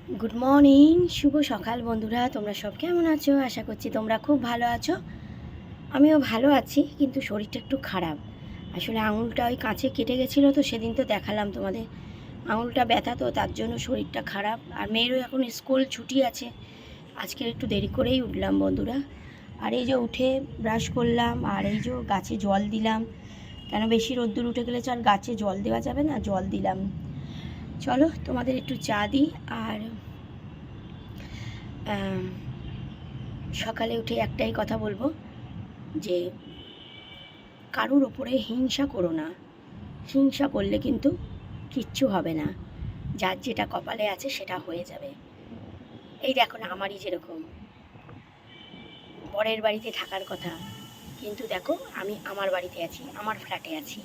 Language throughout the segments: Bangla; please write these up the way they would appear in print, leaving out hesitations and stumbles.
গুড মর্নিং, শুভ সকাল বন্ধুরা। তোমরা সব কেমন আছো? আশা করছি তোমরা খুব ভালো আছো। আমিও ভালো আছি, কিন্তু শরীরটা একটু খারাপ। আসলে আঙুলটা ওই কাঁচে কেটে গেছিলো, তো সেদিন তো দেখালাম তোমাদের। আঙুলটা ব্যথা, তো তার জন্য শরীরটা খারাপ। আর মেয়েরও এখন স্কুল ছুটি আছে। আজকের একটু দেরি করেই উঠলাম বন্ধুরা। আর এই যে উঠে ব্রাশ করলাম, আর এই যে গাছে জল দিলাম, কেন বেশি রোদ্দুর উঠে গেলে আর গাছে জল দেওয়া যাবে না, জল দিলাম। চলো তোমাদের একটু চা দিই। আর সকালে উঠে একটাই কথা বলবো, যে কারুর ওপরে হিংসা করো না। হিংসা করলে কিন্তু কিচ্ছু হবে না। যার যেটা কপালে আছে সেটা হয়ে যাবে। এই দেখো না, আমারই যেরকম বরের বাড়িতে থাকার কথা, কিন্তু দেখো আমি আমার বাড়িতে আছি, আমার ফ্ল্যাটে আছি।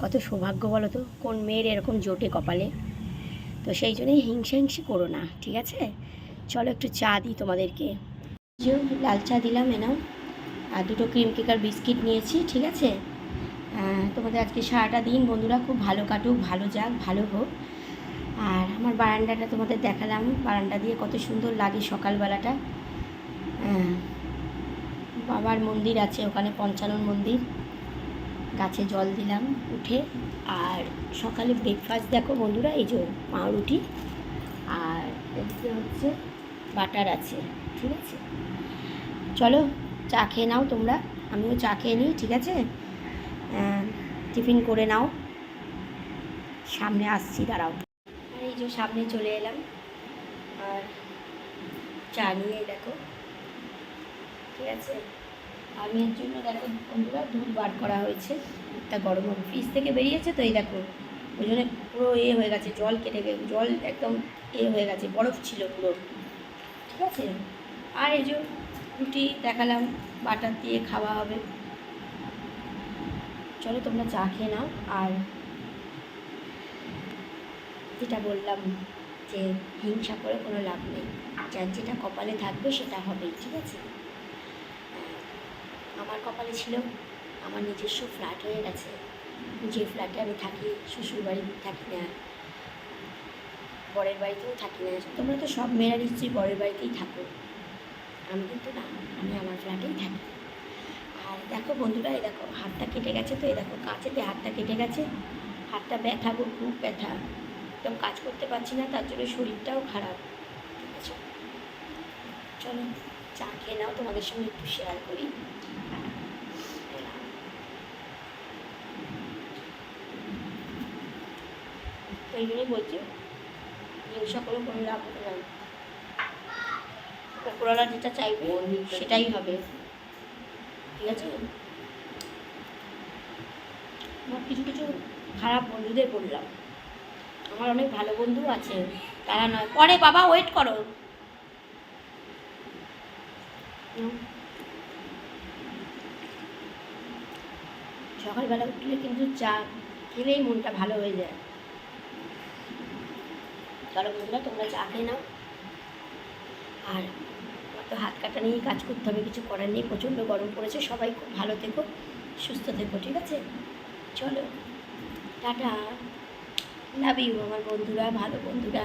কত সৌভাগ্য বলো তো, কোন মেয়ের এরকম জোটে কপালে। তো সেই জন্যই হিংসি করো না, ঠিক আছে? চলো একটু চা দিই তোমাদেরকে। যে লাল চা দিলাম, এনাও। আর দুটো ক্রিম কেকার বিস্কিট নিয়েছি, ঠিক আছে? তোমাদের আজকে সারাটা দিন বন্ধুরা খুব ভালো কাটুক, ভালো যাক, ভালো হোক। আর আমার বারান্দাটা তোমাদের দেখালাম, বারান্দা দিয়ে কত সুন্দর লাগে সকালবেলাটা। বাবার মন্দির আছে ওখানে, পঞ্চানন মন্দির। গাছে জল দিলাম উঠে। আর সকালে ব্রেকফাস্ট দেখো বন্ধুরা, এই যে পাউরুটি, আর এদিকে হচ্ছে বাটার আছে, ঠিক আছে? চলো চা খেয়ে নাও তোমরা, আমিও চা খেয়ে নিই, ঠিক আছে? টিফিন করে নাও, সামনে আসছি, দাঁড়াও। আর এই যে সামনে চলে এলাম, আর চা নিয়ে দেখো, ঠিক আছে? আমি এর জন্য দেখো বন্ধুরা দুধ বার করা হয়েছে, দুধটা গরম হবে, ফ্রিজ থেকে বেরিয়েছে তো, এই দেখো ওই জন্য পুরো হয়ে গেছে, জল কেটে গেছে, জল একদম হয়ে গেছে, বরফ ছিল পুরো, ঠিক আছে? আর এই যে রুটি দেখালাম, বাটার দিয়ে খাওয়া হবে। চলো তোমরা চা খেয়ে নাও। আর যেটা বললাম, যে হিংসা করে কোনো লাভ নেই, যার যেটা কপালে থাকবে সেটা হবেই, ঠিক আছে? আমার কপালে ছিল আমার নিজস্ব ফ্ল্যাট হয়ে গেছে, যে ফ্ল্যাটে আমি থাকি, শ্বশুর বাড়ি থাকি না, বরের বাড়িতেও থাকি না। তোমরা তো সব মেয়েরা নিশ্চয়ই বরের বাড়িতেই থাকো, আমি কিন্তু না, আমি আমার ফ্ল্যাটেই থাকি। আর দেখো বন্ধুরা, এই দেখো হাতটা কেটে গেছে, তো এই দেখো কাঁচেতে হাতটা কেটে গেছে, হাতটা ব্যথা গো, খুব ব্যথা, একদম কাজ করতে পারছি না, তার জন্য শরীরটাও খারাপ, ঠিক আছে? চলো চা খেয়ে নাও, তোমাদের সঙ্গে একটু শেয়ার করি। তো এই জন্যই বলছি, হিংসা করে কোনো লাভ হবে না। ওপরওয়ালা যেটা চাইবে সেটাই হবে, ঠিক আছে? আমার কিছু কিছু খারাপ বন্ধুদের বললাম, আমার অনেক ভালো বন্ধু আছে, তারা নয়। পরে বাবা ওয়েট করো। সকালবেলা উঠলে কিন্তু চা খেলেই মনটা ভালো হয়ে যায়। চলো বন্ধুরা তোমরা চা খেয়ে নাও। আর আমার তো হাত কাটা নিয়েই কাজ করতে হবে, কিছু করার নেই, প্রচণ্ড গরম পড়েছে। সবাই খুব ভালো থেকো, সুস্থ থেকো, ঠিক আছে? চলো টাটা, লাভ ইউ আমার বন্ধুরা, ভালো বন্ধুরা।